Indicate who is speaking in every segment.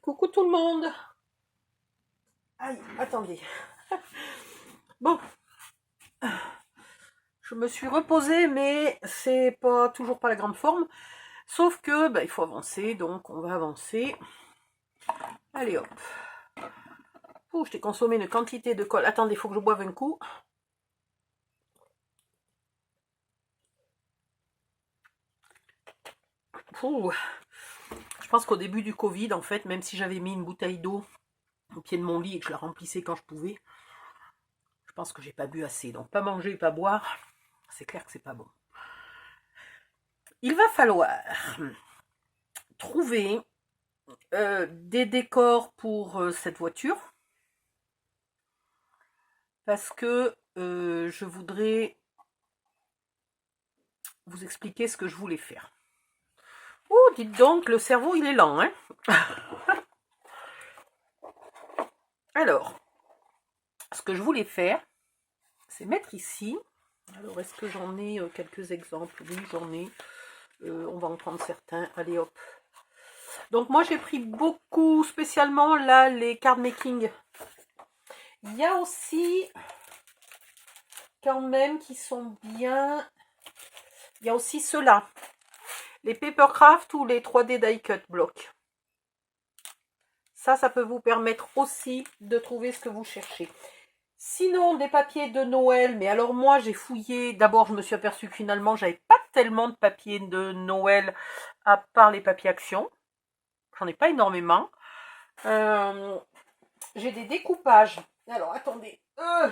Speaker 1: Coucou tout le monde. Aïe, attendez. Bon, je me suis reposée, mais c'est pas toujours pas la grande forme. Sauf que il faut avancer, donc on va avancer. Allez hop. Ouh, je t'ai consommé une quantité de colle. Attendez, il faut que je boive un coup. Ouh. Je pense qu'au début du Covid, en fait, même si j'avais mis une bouteille d'eau au pied de mon lit et que je la remplissais quand je pouvais, je pense que j'ai pas bu assez. Donc pas manger et pas boire, c'est clair que c'est pas bon. Il va falloir trouver des décors pour cette voiture. Parce que je voudrais vous expliquer ce que je voulais faire. Oh, dites donc, le cerveau, il est lent, hein. Alors, ce que je voulais faire, c'est mettre ici. Alors, est-ce que j'en ai quelques exemples? Oui, j'en ai. On va en prendre certains. Allez, hop. Donc, moi, j'ai pris beaucoup, spécialement, là, les card making. Il y a aussi, quand même, qui sont bien... Il y a aussi ceux-là. Les Papercraft ou les 3D Die Cut Block. Ça peut vous permettre aussi de trouver ce que vous cherchez. Sinon, des papiers de Noël, mais alors moi j'ai fouillé, d'abord je me suis aperçue que finalement j'avais pas tellement de papiers de Noël à part les papiers Action. J'en ai pas énormément. J'ai des découpages. Alors attendez,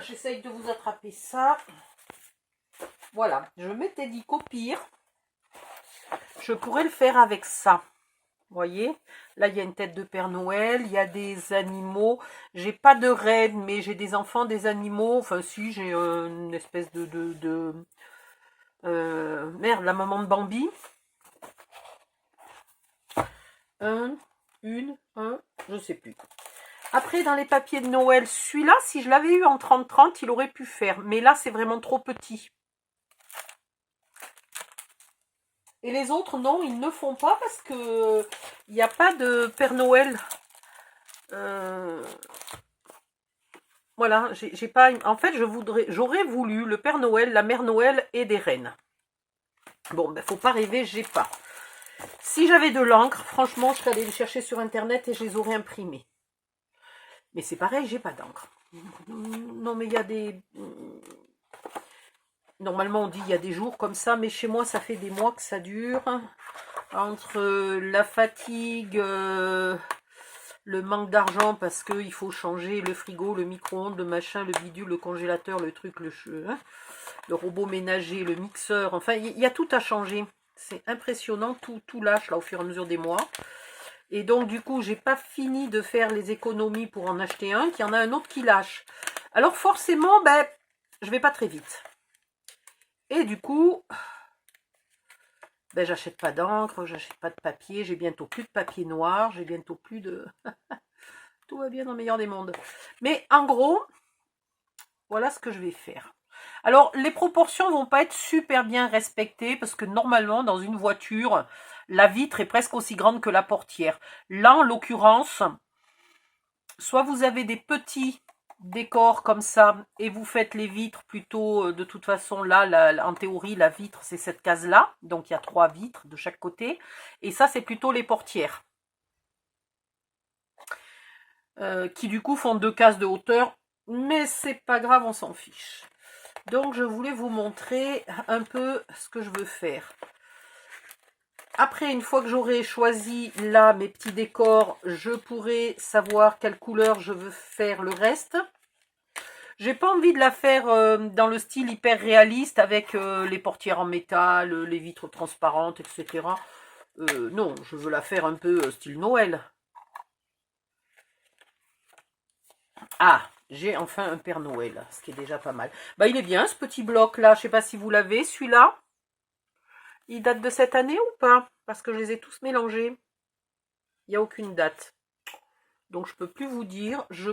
Speaker 1: j'essaye de vous attraper ça. Voilà, je m'étais dit qu'au pire, je pourrais le faire avec ça. Vous voyez, là il y a une tête de Père Noël, il y a des animaux. J'ai pas de reine, mais j'ai des enfants, des animaux. Enfin si, j'ai une espèce merde, la maman de Bambi. Un, je sais plus. Après, dans les papiers de Noël, celui-là, si je l'avais eu en 30-30, il aurait pu faire. Mais là, c'est vraiment trop petit. Et les autres, non, ils ne font pas parce que il n'y a pas de Père Noël. Voilà, j'ai pas. En fait, j'aurais voulu le Père Noël, la Mère Noël et des reines. Bon, faut pas rêver, j'ai pas. Si j'avais de l'encre, franchement, je serais allée les chercher sur internet et je les aurais imprimés. Mais c'est pareil, j'ai pas d'encre. Non, mais il y a des. Normalement, on dit il y a des jours comme ça, mais chez moi, ça fait des mois que ça dure. Entre la fatigue, le manque d'argent parce qu'il faut changer le frigo, le micro-ondes, le machin, le bidule, le congélateur, le truc, le robot ménager, le mixeur. Enfin, il y a tout à changer. C'est impressionnant, tout lâche là au fur et à mesure des mois. Et donc, du coup, j'ai pas fini de faire les économies pour en acheter un, qu'il y en a un autre qui lâche. Alors, forcément, je vais pas très vite. Et du coup, j'achète pas d'encre, j'achète pas de papier, j'ai bientôt plus de papier noir, j'ai bientôt plus de... Tout va bien dans le meilleur des mondes. Mais en gros, voilà ce que je vais faire. Alors, les proportions vont pas être super bien respectées parce que normalement, dans une voiture, la vitre est presque aussi grande que la portière. Là, en l'occurrence, soit vous avez des petits décors comme ça et vous faites les vitres plutôt, de toute façon là, en théorie la vitre c'est cette case là, donc il y a 3 vitres de chaque côté et ça c'est plutôt les portières qui du coup font 2 cases de hauteur, mais c'est pas grave, on s'en fiche. Donc je voulais vous montrer un peu ce que je veux faire. Après, une fois que j'aurai choisi là mes petits décors, je pourrai savoir quelle couleur je veux faire le reste. J'ai pas envie de la faire dans le style hyper réaliste avec les portières en métal, les vitres transparentes, etc. Non, je veux la faire un peu style Noël. Ah, j'ai enfin un Père Noël, ce qui est déjà pas mal. Il est bien ce petit bloc là, je sais pas si vous l'avez, celui-là. Il date de cette année ou pas? Parce que je les ai tous mélangés. Il n'y a aucune date. Donc je peux plus vous dire, je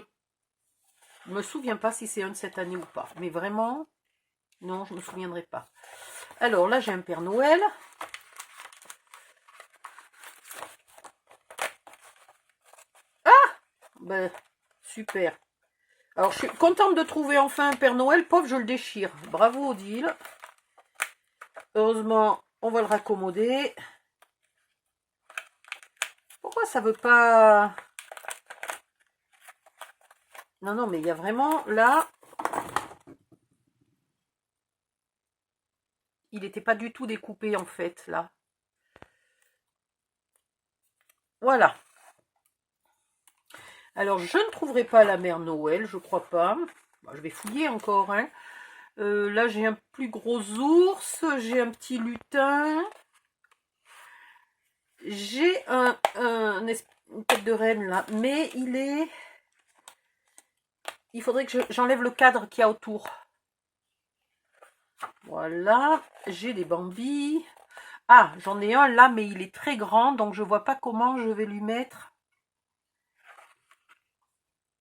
Speaker 1: me souviens pas si c'est un de cette année ou pas. Mais vraiment, non, je me souviendrai pas. Alors là, j'ai un Père Noël. Ben, super. Alors, je suis contente de trouver enfin un Père Noël. Pauvre, je le déchire. Bravo, Odile. Heureusement, on va le raccommoder. Pourquoi ça veut pas... Non, non, mais il y a vraiment, là... Il n'était pas du tout découpé, en fait, là. Voilà. Alors, je ne trouverai pas la mère Noël, je crois pas. Bon, je vais fouiller encore, hein. Là, j'ai un plus gros ours, j'ai un petit lutin. J'ai une tête de reine, là, mais il est... Il faudrait que j'enlève le cadre qu'il y a autour. Voilà, j'ai des Bambi. Ah, j'en ai un là, mais il est très grand, donc je vois pas comment je vais lui mettre.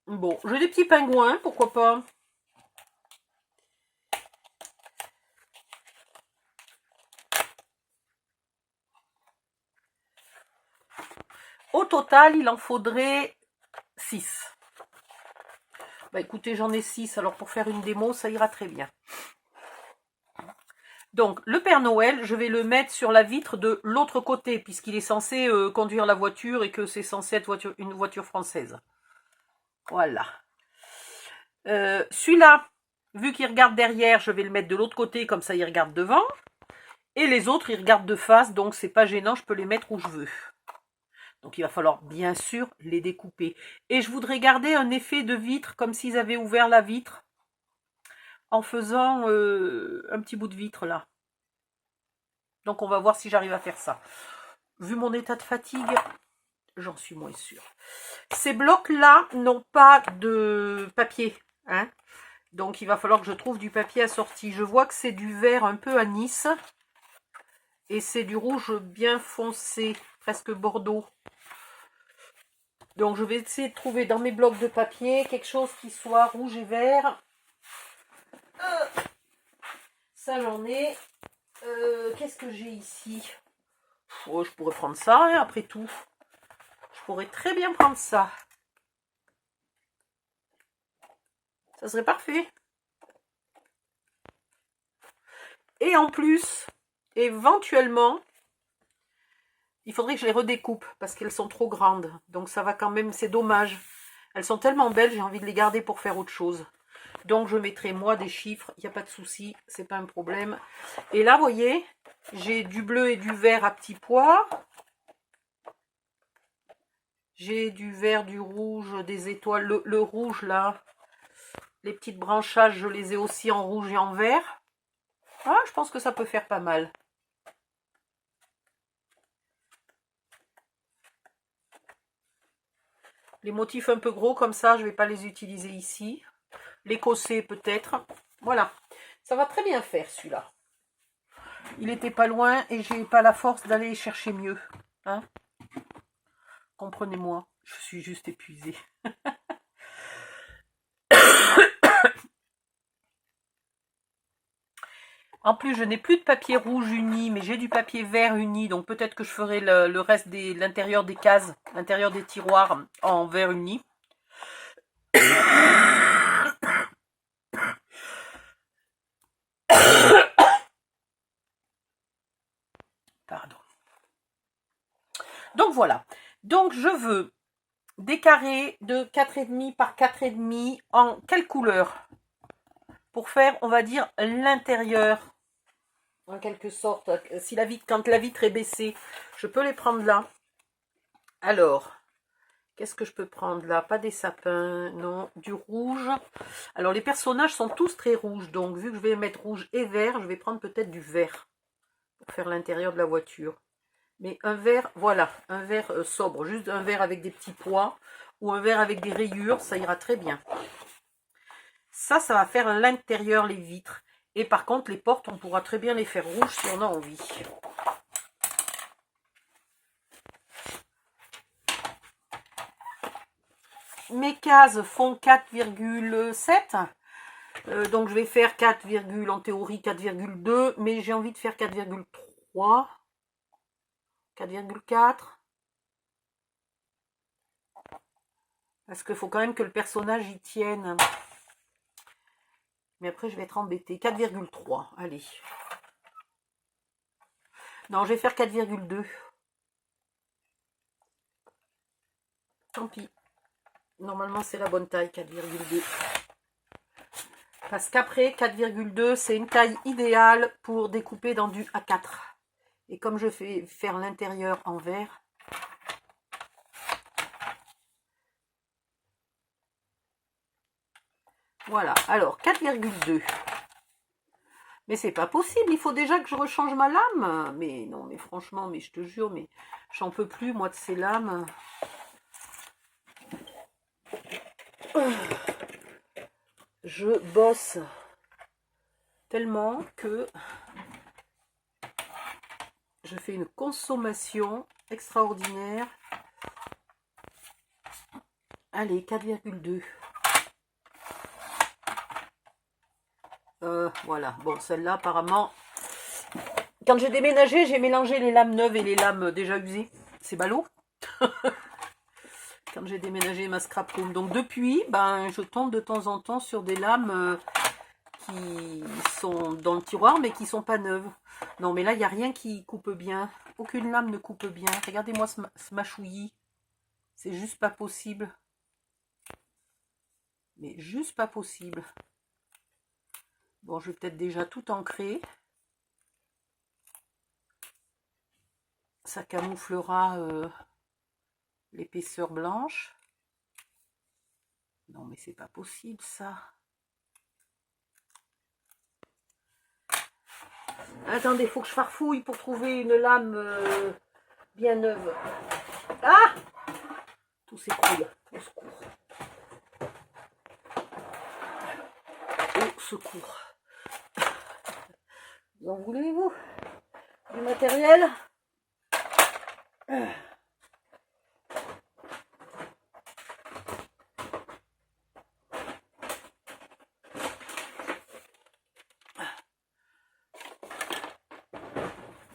Speaker 1: Bon, j'ai des petits pingouins, pourquoi pas. Au total, il en faudrait 6. Bah écoutez, j'en ai 6, alors pour faire une démo, ça ira très bien. Donc, le Père Noël, je vais le mettre sur la vitre de l'autre côté, puisqu'il est censé conduire la voiture et que c'est censé être une voiture française. Voilà. Celui-là, vu qu'il regarde derrière, je vais le mettre de l'autre côté, comme ça il regarde devant. Et les autres, ils regardent de face, donc c'est pas gênant, je peux les mettre où je veux. Donc il va falloir bien sûr les découper. Et je voudrais garder un effet de vitre, comme s'ils avaient ouvert la vitre, en faisant un petit bout de vitre là. Donc on va voir si j'arrive à faire ça. Vu mon état de fatigue, j'en suis moins sûre. Ces blocs-là n'ont pas de papier, hein. Donc il va falloir que je trouve du papier assorti. Je vois que c'est du vert un peu anis. Et c'est du rouge bien foncé, presque bordeaux. Donc je vais essayer de trouver dans mes blocs de papier quelque chose qui soit rouge et vert. Ça j'en ai. Qu'est-ce que j'ai ici? Oh, je pourrais prendre ça, hein, après tout. Je pourrais très bien prendre ça. Ça serait parfait. Et en plus, éventuellement, il faudrait que je les redécoupe parce qu'elles sont trop grandes. Donc ça va quand même, c'est dommage. Elles sont tellement belles, j'ai envie de les garder pour faire autre chose. Donc je mettrai moi des chiffres, il n'y a pas de souci, c'est pas un problème. Et là, vous voyez, j'ai du bleu et du vert à petits pois. J'ai du vert, du rouge, des étoiles. Le rouge là, les petites branchages, je les ai aussi en rouge et en vert. Ah, je pense que ça peut faire pas mal. Les motifs un peu gros comme ça, je ne vais pas les utiliser ici. L'écossais peut-être. Voilà, ça va très bien faire celui-là. Il était pas loin et j'ai pas la force d'aller chercher mieux. Hein, comprenez-moi, je suis juste épuisée. En plus, je n'ai plus de papier rouge uni, mais j'ai du papier vert uni. Donc peut-être que je ferai le reste de l'intérieur des cases, l'intérieur des tiroirs en vert uni. Pardon. Donc voilà. Donc je veux des carrés de 4,5 par 4,5 en quelle couleur? Pour faire, on va dire, l'intérieur. En quelque sorte, si quand la vitre est baissée, je peux les prendre là. Alors, qu'est-ce que je peux prendre là? Pas des sapins, non, du rouge. Alors, les personnages sont tous très rouges, donc vu que je vais mettre rouge et vert, je vais prendre peut-être du vert pour faire l'intérieur de la voiture. Mais un vert, voilà, un vert sobre, juste un vert avec des petits pois ou un vert avec des rayures, ça ira très bien. Ça va faire l'intérieur, les vitres. Et par contre, les portes, on pourra très bien les faire rouges si on a envie. Mes cases font 4,7. Donc je vais faire 4, en théorie 4,2. Mais j'ai envie de faire 4,3. 4,4. Parce qu'il faut quand même que le personnage y tienne. Mais après, je vais être embêtée. 4,3. Allez. Non, je vais faire 4,2. Tant pis. Normalement, c'est la bonne taille, 4,2. Parce qu'après, 4,2, c'est une taille idéale pour découper dans du A4. Et comme je vais faire l'intérieur en verre, voilà. Alors, 4,2. Mais c'est pas possible, il faut déjà que je rechange ma lame. Mais non, mais franchement, mais je te jure, mais j'en peux plus, moi, de ces lames. Je bosse tellement que je fais une consommation extraordinaire. Allez, 4,2. Voilà, bon, celle-là, apparemment, quand j'ai déménagé, j'ai mélangé les lames neuves et les lames déjà usées. C'est ballot. Quand j'ai déménagé ma scrap room. Donc depuis, ben, je tombe de temps en temps sur des lames qui sont dans le tiroir, mais qui sont pas neuves. Non, mais là, il n'y a rien qui coupe bien. Aucune lame ne coupe bien. Regardez-moi ce mâchouillis. C'est juste pas possible. Mais juste pas possible. Bon, je vais peut-être déjà tout ancrer. Ça camouflera l'épaisseur blanche. Non, mais c'est pas possible, ça. Attendez, il faut que je farfouille pour trouver une lame bien neuve. Ah! Tout s'écroule. Au secours. Au secours. Vous en voulez-vous? Du matériel?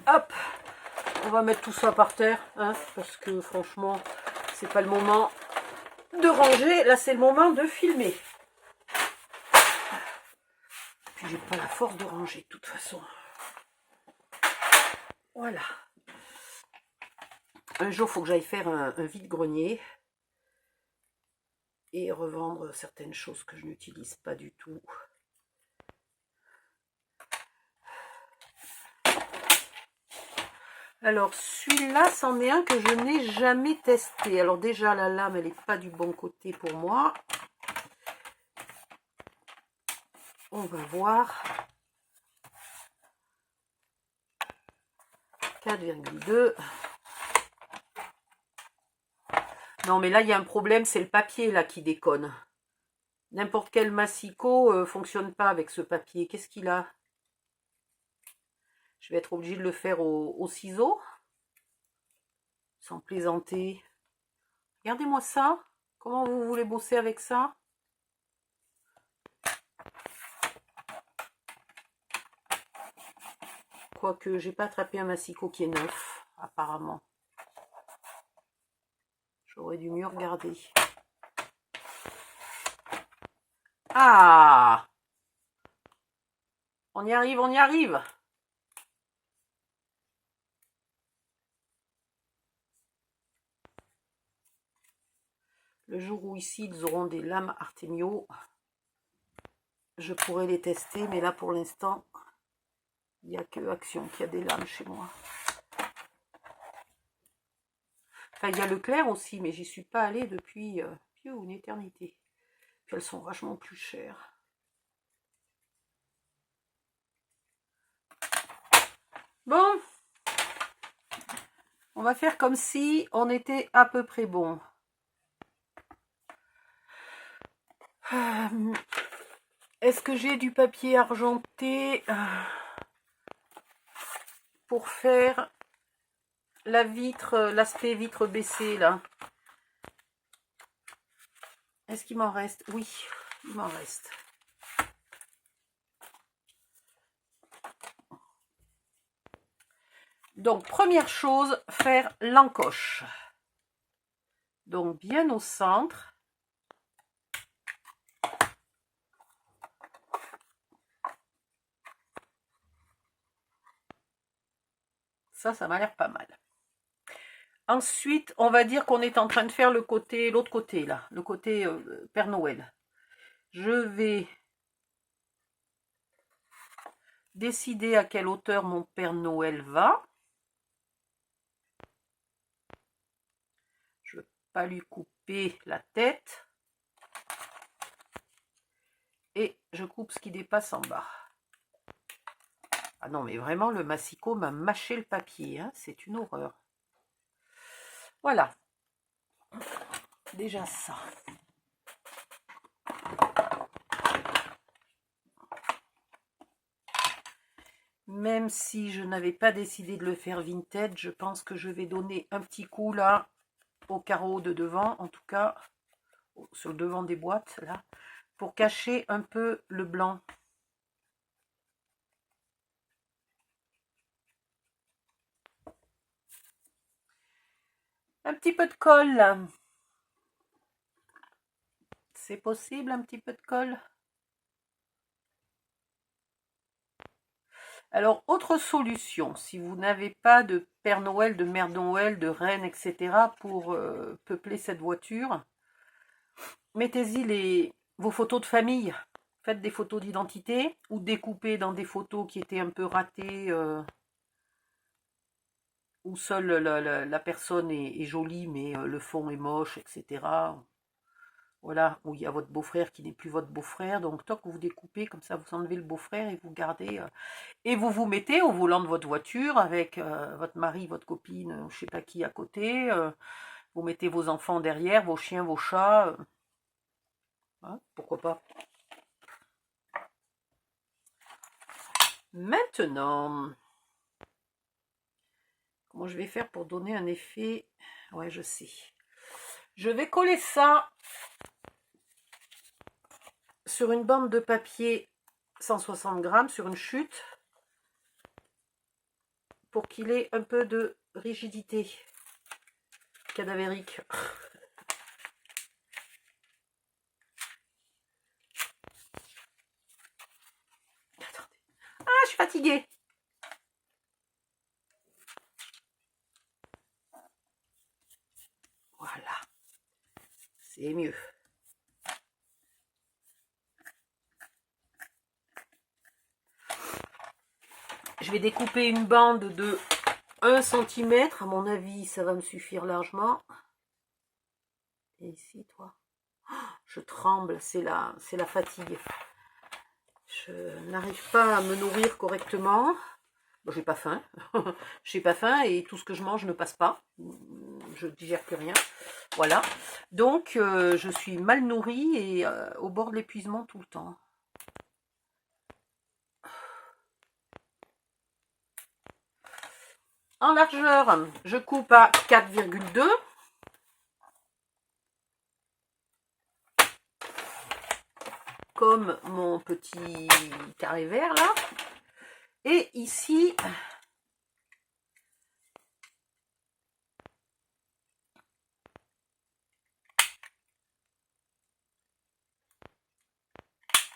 Speaker 1: Hop! On va mettre tout ça par terre, hein, parce que franchement, c'est pas le moment de ranger. Là, c'est le moment de filmer. Puis j'ai pas la force de ranger de toute façon. Voilà. Un jour, il faut que j'aille faire un vide-grenier et revendre certaines choses que je n'utilise pas du tout. Alors, celui-là, c'en est un que je n'ai jamais testé. Alors déjà, la lame, elle n'est pas du bon côté pour moi. On va voir. 4,2. Non, mais là, il y a un problème, c'est le papier là qui déconne. N'importe quel massicot fonctionne pas avec ce papier. Qu'est-ce qu'il a? Je vais être obligée de le faire au ciseau. Sans plaisanter. Regardez-moi ça. Comment vous voulez bosser avec ça? Quoique, j'ai pas attrapé un massicot qui est neuf, apparemment. J'aurais dû mieux regarder. Ah! On y arrive, on y arrive! Le jour où ici, ils auront des lames Artemio, je pourrais les tester, mais là, pour l'instant, il n'y a que Action qui a des lames chez moi. Enfin, il y a Leclerc aussi, mais j'y suis pas allée depuis une éternité. Puis elles sont vachement plus chères. Bon, on va faire comme si on était à peu près bon. Est-ce que j'ai du papier argenté pour faire la vitre, l'aspect vitre baissée là? Est-ce qu'il m'en reste? Oui, il m'en reste. Donc, première chose, faire l'encoche. Donc, bien au centre. Ça m'a l'air pas mal. Ensuite, on va dire qu'on est en train de faire l'autre côté, là, le côté Père Noël. Je vais décider à quelle hauteur mon Père Noël va. Je ne veux pas lui couper la tête. Et je coupe ce qui dépasse en bas. Ah non, mais vraiment, le massicot m'a mâché le papier, hein, c'est une horreur. Voilà. Déjà ça. Même si je n'avais pas décidé de le faire vintage, je pense que je vais donner un petit coup là, au carreau de devant, en tout cas, sur le devant des boîtes, là, pour cacher un peu le blanc. Un petit peu de colle. C'est possible, un petit peu de colle? Alors, autre solution, si vous n'avez pas de Père Noël, de Mère Noël, de Reine, etc. pour peupler cette voiture, mettez-y vos photos de famille. Faites des photos d'identité ou découpez dans des photos qui étaient un peu ratées, où seule la personne est jolie, mais le fond est moche, etc. Voilà, où il y a votre beau-frère qui n'est plus votre beau-frère. Donc, tant que vous découpez, comme ça, vous enlevez le beau-frère et vous gardez... et vous vous mettez au volant de votre voiture avec votre mari, votre copine, je sais pas qui à côté. Vous mettez vos enfants derrière, vos chiens, vos chats. Hein, pourquoi pas. Maintenant, comment je vais faire pour donner un effet? Ouais, je sais. Je vais coller ça sur une bande de papier 160 grammes, sur une chute, pour qu'il ait un peu de rigidité cadavérique. Attendez. Ah, je suis fatiguée. Voilà. C'est mieux. Je vais découper une bande de 1 cm. À mon avis, ça va me suffire largement. Et ici, toi. Je tremble, c'est la fatigue. Je n'arrive pas à me nourrir correctement. Bon, j'ai pas faim. J'ai pas faim et tout ce que je mange ne passe pas. Je digère plus rien. Voilà. Donc, je suis mal nourrie et au bord de l'épuisement tout le temps. En largeur, je coupe à 4,2. Comme mon petit carré vert là. Et ici,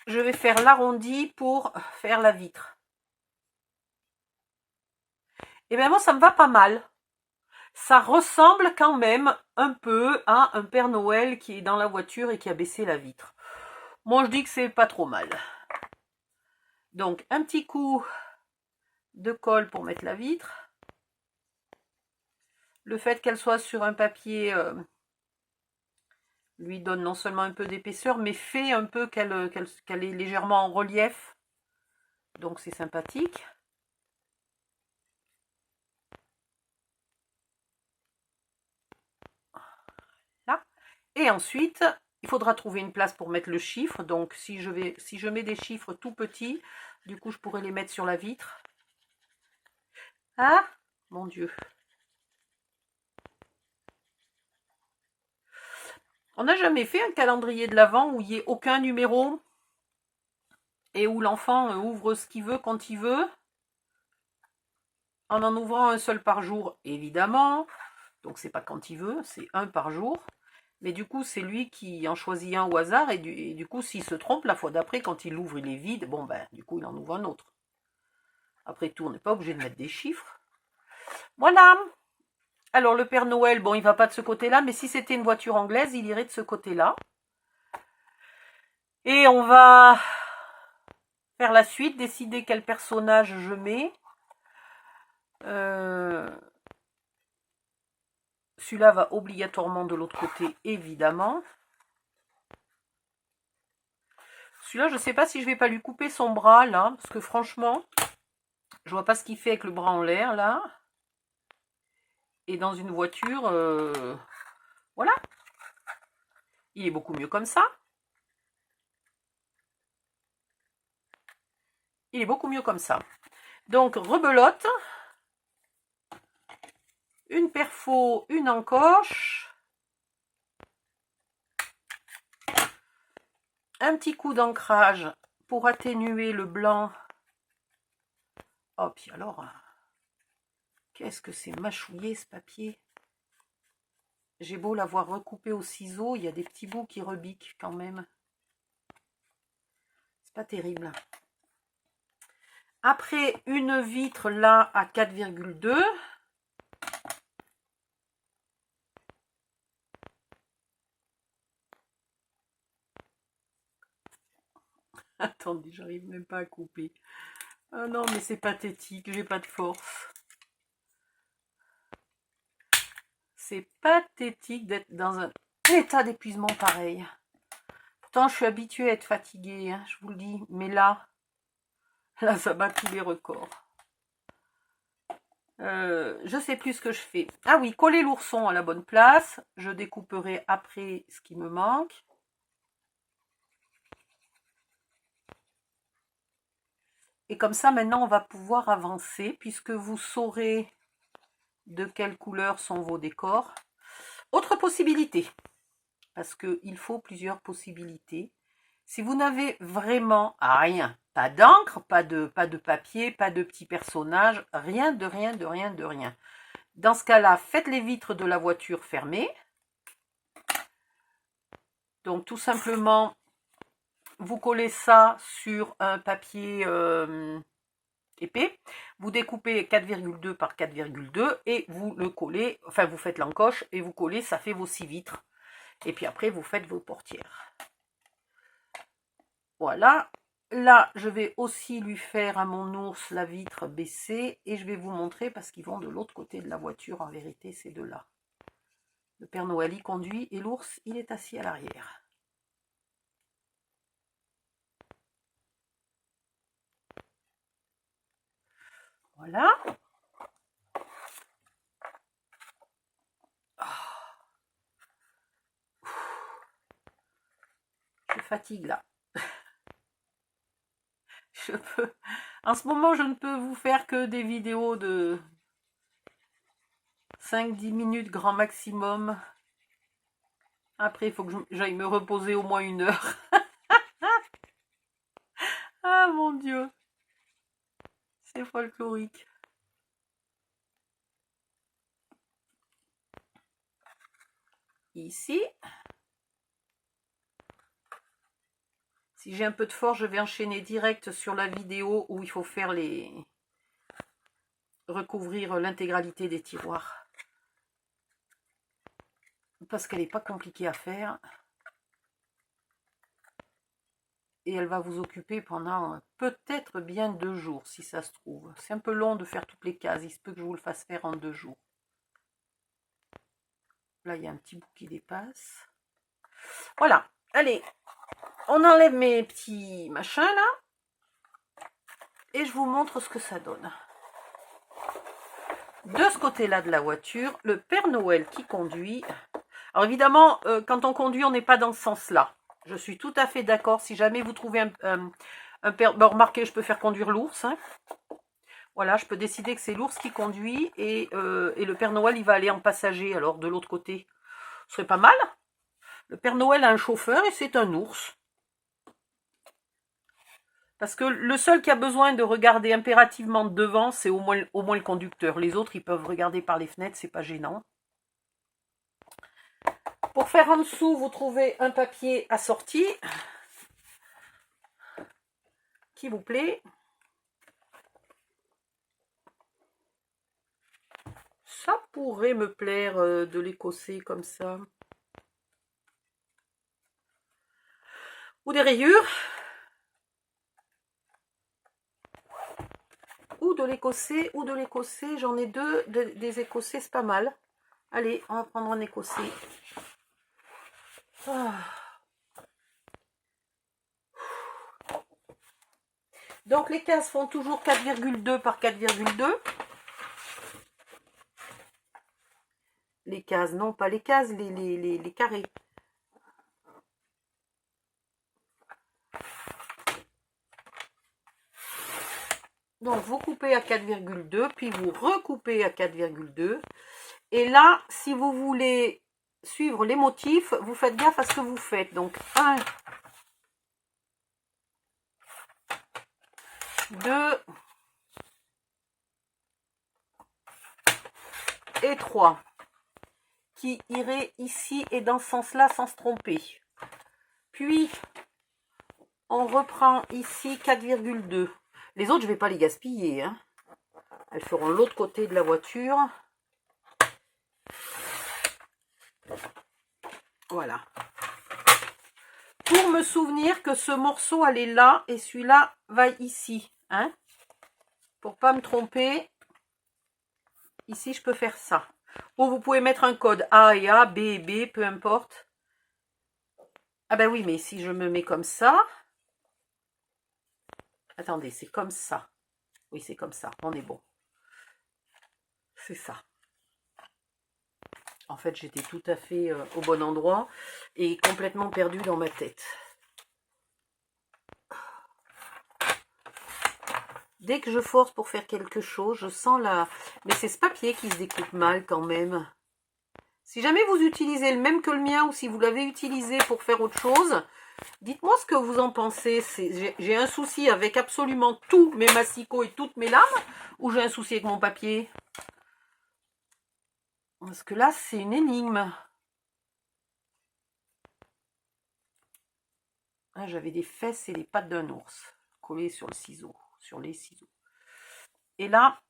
Speaker 1: je vais faire l'arrondi pour faire la vitre. Et bien moi, ça me va pas mal. Ça ressemble quand même un peu à un Père Noël qui est dans la voiture et qui a baissé la vitre. Moi, je dis que c'est pas trop mal. Donc, un petit coup de colle pour mettre la vitre. Le fait qu'elle soit sur un papier lui donne non seulement un peu d'épaisseur, mais fait un peu qu'elle est légèrement en relief. Donc, c'est sympathique. Là. Et ensuite, il faudra trouver une place pour mettre le chiffre. Donc, si je mets des chiffres tout petits, du coup, je pourrais les mettre sur la vitre. Ah, mon Dieu. On n'a jamais fait un calendrier de l'Avent où il n'y ait aucun numéro et où l'enfant ouvre ce qu'il veut quand il veut, en ouvrant un seul par jour, évidemment. Donc, c'est pas quand il veut, c'est un par jour. Mais du coup, c'est lui qui en choisit un au hasard. Et du coup, s'il se trompe, la fois d'après, quand il l'ouvre, il est vide. Bon, ben, du coup, il en ouvre un autre. Après tout, on n'est pas obligé de mettre des chiffres. Voilà. Alors le Père Noël, bon, il va pas de ce côté-là, mais si c'était une voiture anglaise, il irait de ce côté-là. Et on va faire la suite, décider quel personnage je mets. Celui-là va obligatoirement de l'autre côté, évidemment. Celui-là, je ne sais pas si je vais pas lui couper son bras, là, parce que franchement, je vois pas ce qu'il fait avec le bras en l'air, là. Et dans une voiture, voilà. Il est beaucoup mieux comme ça. Il est beaucoup mieux comme ça. Donc, rebelote. Une perfo, une encoche. Un petit coup d'ancrage pour atténuer le blanc. Oh, puis alors, qu'est-ce que c'est mâchouillé ce papier. J'ai beau l'avoir recoupé au ciseau, il y a des petits bouts qui rebiquent quand même. C'est pas terrible. Après, une vitre là à 4,2. Attendez, j'arrive même pas à couper. Ah non, mais c'est pathétique, j'ai pas de force. C'est pathétique d'être dans un état d'épuisement pareil. Pourtant, je suis habituée à être fatiguée, hein, je vous le dis. Mais là, ça bat tous les records. Je sais plus ce que je fais. Ah oui, coller l'ourson à la bonne place. Je découperai après ce qui me manque. Et comme ça, maintenant, on va pouvoir avancer puisque vous saurez de quelle couleur sont vos décors. Autre possibilité, parce qu'il faut plusieurs possibilités. Si vous n'avez vraiment rien, pas d'encre, pas de papier, pas de petits personnages, rien de rien de rien de rien. Dans ce cas-là, faites les vitres de la voiture fermées. Donc tout simplement, vous collez ça sur un papier épais. Vous découpez 4,2 par 4,2 et vous le collez, enfin vous faites l'encoche et vous collez, ça fait vos 6 vitres. Et puis après, vous faites vos portières. Voilà. Là, je vais aussi lui faire à mon ours la vitre baissée. Et je vais vous montrer parce qu'ils vont de l'autre côté de la voiture. En vérité, ces deux-là. Le Père Noël, il conduit et l'ours, il est assis à l'arrière. Voilà. Je fatigue là. En ce moment, je ne peux vous faire que des vidéos de 5-10 minutes grand maximum. Après, il faut que j'aille me reposer au moins 1 heure. Ah mon Dieu. C'est folklorique. Ici. Si j'ai un peu de force, je vais enchaîner direct sur la vidéo où il faut faire recouvrir l'intégralité des tiroirs. Parce qu'elle n'est pas compliquée à faire. Et elle va vous occuper pendant peut-être bien 2 jours, si ça se trouve. C'est un peu long de faire toutes les cases. Il se peut que je vous le fasse faire en 2 jours. Là, il y a un petit bout qui dépasse. Voilà. Allez, on enlève mes petits machins là. Et je vous montre ce que ça donne. De ce côté-là de la voiture, le Père Noël qui conduit. Alors évidemment, quand on conduit, on n'est pas dans ce sens-là. Je suis tout à fait d'accord. Si jamais vous trouvez un Père... Bon, remarquez, je peux faire conduire l'ours. Hein. Voilà, je peux décider que c'est l'ours qui conduit et le Père Noël, il va aller en passager, alors de l'autre côté. Ce serait pas mal. Le Père Noël a un chauffeur et c'est un ours. Parce que le seul qui a besoin de regarder impérativement devant, c'est au moins le conducteur. Les autres, ils peuvent regarder par les fenêtres, c'est pas gênant. Pour faire en dessous, vous trouvez un papier assorti qui vous plaît. Ça pourrait me plaire de l'écossais comme ça. Ou des rayures. Ou de l'écossais, j'en ai deux, des écossais, c'est pas mal. Allez, on va prendre un écossais. Ah. Donc les cases font toujours 4,2 par 4,2. Les cases, non pas les cases, les carrés. Donc vous coupez à 4,2, puis vous recoupez à 4,2. Et là, si vous voulez suivre les motifs, vous faites gaffe à ce que vous faites. Donc 1, 2 et 3 qui iraient ici et dans ce sens-là sans se tromper. Puis, on reprend ici 4,2. Les autres, je ne vais pas les gaspiller. Hein. Elles feront l'autre côté de la voiture. Voilà. Pour me souvenir que ce morceau, elle est là et celui-là va ici. Hein. Pour pas me tromper, ici, je peux faire ça. Ou vous pouvez mettre un code A et A, B et B, peu importe. Ah ben oui, mais si je me mets comme ça... Attendez, c'est comme ça. Oui, c'est comme ça. On est bon. C'est ça. En fait, j'étais tout à fait au bon endroit et complètement perdue dans ma tête. Dès que je force pour faire quelque chose, je sens la... Mais c'est ce papier qui se découpe mal quand même. Si jamais vous utilisez le même que le mien ou si vous l'avez utilisé pour faire autre chose, dites-moi ce que vous en pensez. J'ai un souci avec absolument tous mes massicots et toutes mes lames ou j'ai un souci avec mon papier? Parce que là, c'est une énigme. Ah, j'avais des fesses et les pattes d'un ours collées sur le ciseau, sur les ciseaux. Et là,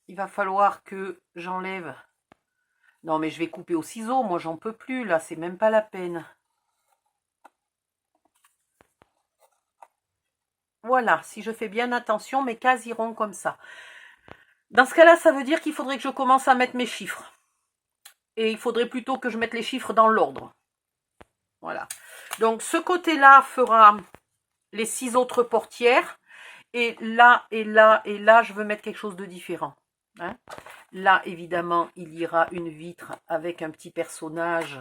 Speaker 1: il va falloir que j'enlève. Non, mais je vais couper au ciseau. Moi, j'en peux plus. Là, c'est même pas la peine. Voilà. Si je fais bien attention, mes cases iront comme ça. Dans ce cas-là, ça veut dire qu'il faudrait que je commence à mettre mes chiffres. Et il faudrait plutôt que je mette les chiffres dans l'ordre. Voilà. Donc, ce côté-là fera les 6 autres portières. Et là, et là, et là, je veux mettre quelque chose de différent. Hein. Là, évidemment, il y aura une vitre avec un petit personnage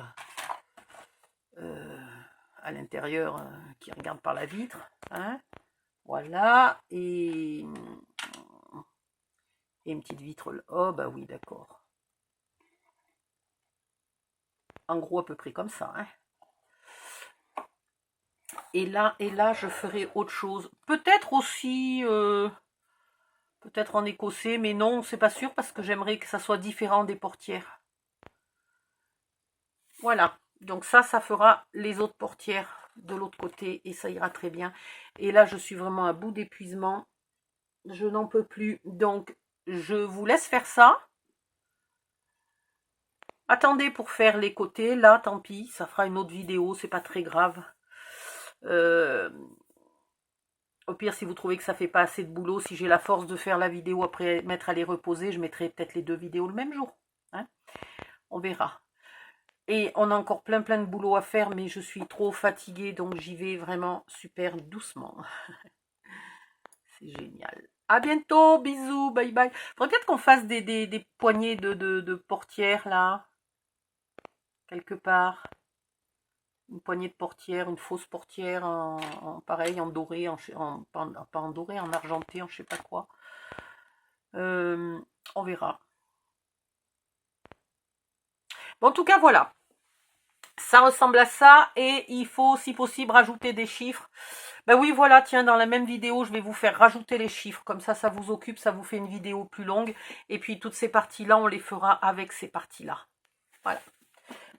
Speaker 1: à l'intérieur qui regarde par la vitre. Hein. Voilà. Et une petite vitre. Oh, bah oui, d'accord. En gros, à peu près comme ça. Hein. Et là, je ferai autre chose. Peut-être aussi... peut-être en écossais, mais non, c'est pas sûr parce que j'aimerais que ça soit différent des portières. Voilà, donc ça fera les autres portières de l'autre côté et ça ira très bien. Et là, je suis vraiment à bout d'épuisement. Je n'en peux plus, donc je vous laisse faire ça. Attendez pour faire les côtés, là, tant pis, ça fera une autre vidéo, c'est pas très grave. Au pire, si vous trouvez que ça fait pas assez de boulot, si j'ai la force de faire la vidéo après mettre à les reposer, je mettrai peut-être les 2 vidéos le même jour. Hein, on verra. Et on a encore plein de boulot à faire, mais je suis trop fatiguée, donc j'y vais vraiment super doucement. C'est génial. À bientôt, bisous, bye bye. Faudrait peut-être qu'on fasse des poignées de portières, là. Quelque part. Une poignée de portière, une fausse portière, pareil, en doré, pas en doré, en argenté, en je sais pas quoi. On verra. Bon, en tout cas, voilà. Ça ressemble à ça et il faut, si possible, rajouter des chiffres. Ben oui, voilà, tiens, dans la même vidéo, je vais vous faire rajouter les chiffres. Comme ça vous occupe, ça vous fait une vidéo plus longue. Et puis, toutes ces parties-là, on les fera avec ces parties-là. Voilà.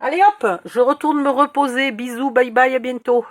Speaker 1: Allez hop, je retourne me reposer. Bisous, bye bye, à bientôt.